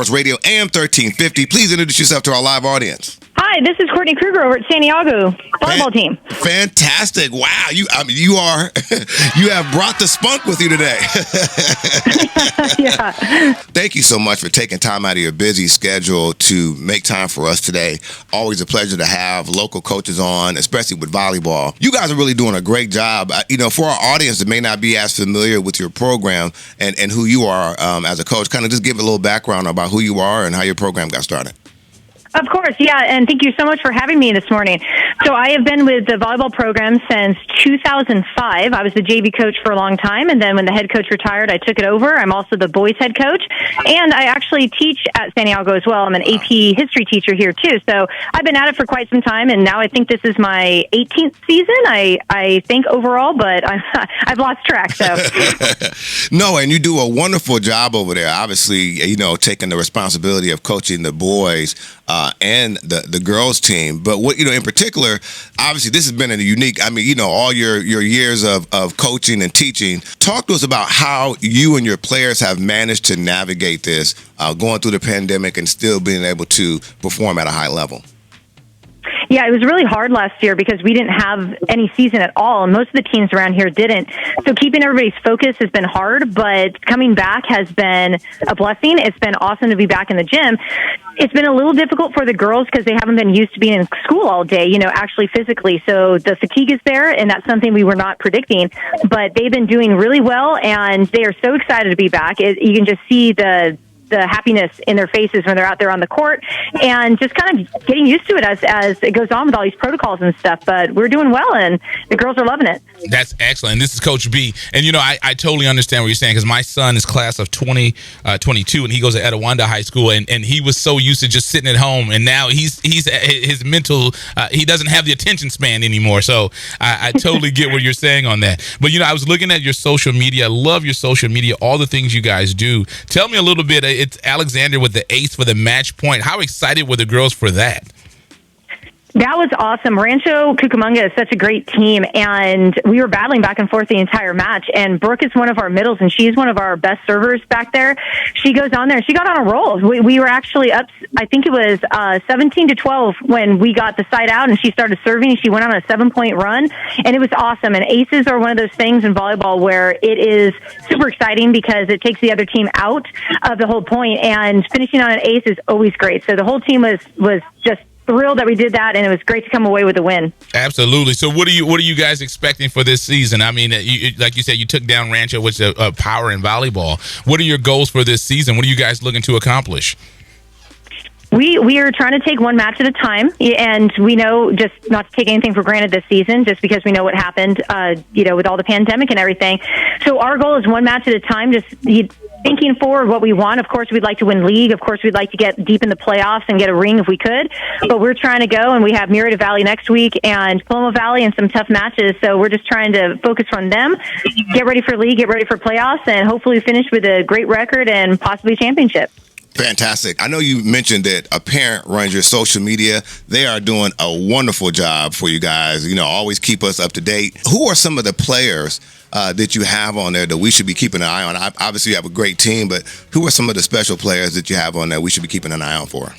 Sports Radio, AM 1350. Please introduce yourself to our live audience. Hi, this is Courtney Krueger over at Santiago Volleyball team. Fantastic. Wow. You have brought the spunk with you today. Yeah. Thank you so much for taking time out of your busy schedule to make time for us today. Always a pleasure to have local coaches on, especially with volleyball. You guys are really doing a great job. For our audience that may not be as familiar with your program and who you are as a coach, kind of just give a little background about who you are and how your program got started. Of course, yeah, and thank you so much for having me this morning. So I have been with the volleyball program since 2005. I was the JV coach for a long time, and then when the head coach retired, I took it over. I'm also the boys head coach, and I actually teach at Santiago as well. I'm an AP history teacher here, too. So I've been at it for quite some time, and now I think this is my 18th season, I think, overall, but I've lost track, so. No, and you do a wonderful job over there, obviously, taking the responsibility of coaching the boys and the girls team. But what in particular, obviously this has been a unique, all your years of coaching and teaching. Talk to us about how you and your players have managed to navigate this, going through the pandemic and still being able to perform at a high level. Yeah, it was really hard last year because we didn't have any season at all, and most of the teams around here didn't. So keeping everybody's focus has been hard, but coming back has been a blessing. It's been awesome to be back in the gym. It's been a little difficult for the girls because they haven't been used to being in school all day, actually physically. So the fatigue is there, and that's something we were not predicting. But they've been doing really well, and they are so excited to be back. You can just see the happiness in their faces when they're out there on the court, and just kind of getting used to it as it goes on with all these protocols and stuff. But we're doing well, and the girls are loving it. That's excellent. This is Coach B. And, I totally understand what you're saying because my son is class of 2022, and he goes to Etowanda High School, and he was so used to just sitting at home, and now he's his mental, he doesn't have the attention span anymore. So I totally get what you're saying on that. But, I was looking at your social media. I love your social media, all the things you guys do. Tell me a little bit. It's Alexander with the ace for the match point. How excited were the girls for that? That was awesome. Rancho Cucamonga is such a great team, and we were battling back and forth the entire match. And Brooke is one of our middles, and she's one of our best servers back there. She goes on there. She got on a roll. We were actually up, I think it was 17-12 when we got the side out, and she started serving, and she went on a 7-point run, and it was awesome. And aces are one of those things in volleyball where it is super exciting because it takes the other team out of the whole point, and finishing on an ace is always great. So the whole team was just thrilled that we did that, and it was great to come away with a win. Absolutely. So what are you guys expecting for this season? I mean, like you said, you took down Rancho, which is a power in volleyball. What are your goals for this season? What are you guys looking to accomplish? We are trying to take one match at a time, and we know just not to take anything for granted this season, just because we know what happened, with all the pandemic and everything. So our goal is one match at a time, just thinking forward what we want. Of course, we'd like to win league. Of course, we'd like to get deep in the playoffs and get a ring if we could. But we're trying to go, and we have Murrieta Valley next week and Paloma Valley and some tough matches. So we're just trying to focus on them, get ready for league, get ready for playoffs, and hopefully finish with a great record and possibly championship. Fantastic. I know you mentioned that a parent runs your social media. They are doing a wonderful job for you guys. Always keep us up to date. Who are some of the players that you have on there that we should be keeping an eye on? Obviously, you have a great team, but who are some of the special players that you have on there we should be keeping an eye out for?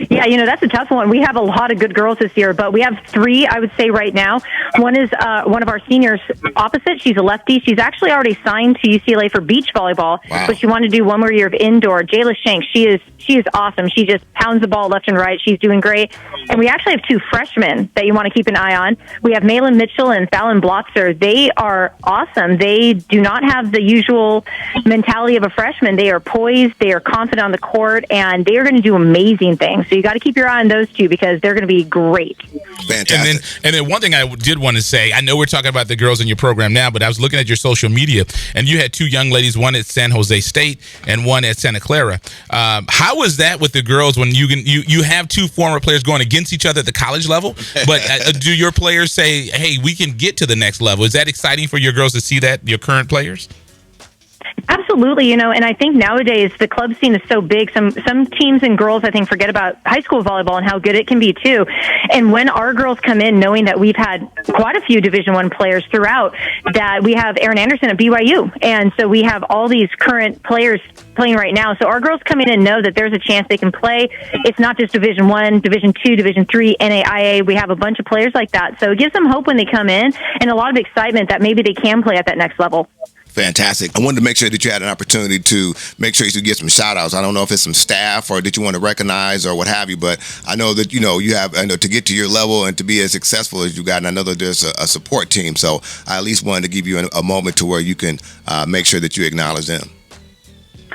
Yeah, that's a tough one. We have a lot of good girls this year, but we have three, I would say, right now. One is one of our seniors opposite. She's a lefty. She's actually already signed to UCLA for beach volleyball, but she wanted to do one more year of indoor. Jayla Shanks, she is awesome. She just pounds the ball left and right. She's doing great. And we actually have two freshmen that you want to keep an eye on. We have Malin Mitchell and Fallon Blotzer. They are awesome. They do not have the usual mentality of a freshman. They are poised. They are confident on the court, and they are going to do amazing things. So you got to keep your eye on those two because they're going to be great. Fantastic. And then one thing I did want to say, I know we're talking about the girls in your program now, but I was looking at your social media, and you had two young ladies, one at San Jose State and one at Santa Clara. How was that with the girls when you have two former players going against each other at the college level, but do your players say, hey, we can get to the next level? Is that exciting for your girls to see that, your current players? Absolutely. Absolutely, and I think nowadays the club scene is so big. Some teams and girls, I think, forget about high school volleyball and how good it can be too. And when our girls come in, knowing that we've had quite a few Division I players throughout, that we have Aaron Anderson at BYU, and so we have all these current players playing right now. So our girls come in and know that there's a chance they can play. It's not just Division I, Division II, Division III, NAIA. We have a bunch of players like that. So it gives them hope when they come in, and a lot of excitement that maybe they can play at that next level. Fantastic. I wanted to make sure that you had an opportunity to make sure you could get some shout outs. I don't know if it's some staff or that you want to recognize or what have you, but I know that, you have, to get to your level and to be as successful as you got, and I know that there's a support team. So I at least wanted to give you a moment to where you can make sure that you acknowledge them.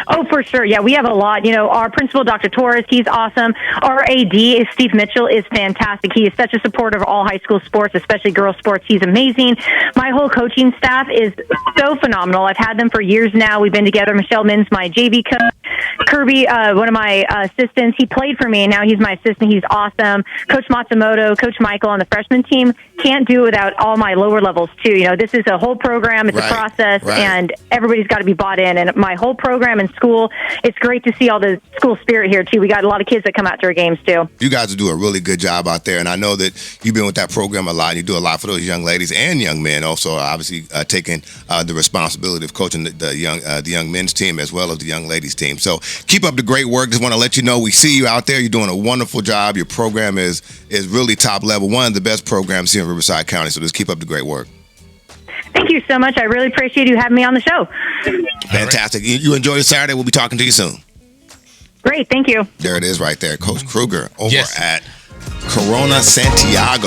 Oh, for sure. Yeah, we have a lot. Our principal, Dr. Torres, he's awesome. Our AD, Steve Mitchell, is fantastic. He is such a supporter of all high school sports, especially girls sports. He's amazing. My whole coaching staff is so phenomenal. I've had them for years now. We've been together. Michelle Mins, my JV coach. Kirby, one of my assistants, he played for me, and now he's my assistant. He's awesome. Coach Matsumoto, Coach Michael on the freshman team. Can't do it without all my lower levels, too. This is a whole program. It's a process, and everybody's got to be bought in. And my whole program and school, it's great to see all the school spirit here, too. We got a lot of kids that come out to our games, too. You guys do a really good job out there, and I know that you've been with that program a lot. You do a lot for those young ladies and young men, also obviously taking the responsibility of coaching the young men's team as well as the young ladies team. So keep up the great work. Just want to let you know we see you out there. You're doing a wonderful job. Your program is really top level, one of the best programs here in Riverside County. So just keep up the great work. Thank you so much. I really appreciate you having me on the show. Fantastic. You enjoy your Saturday. We'll be talking to you soon. Great. Thank you. There it is right there. Coach Krueger over Yes. at Corona Santiago.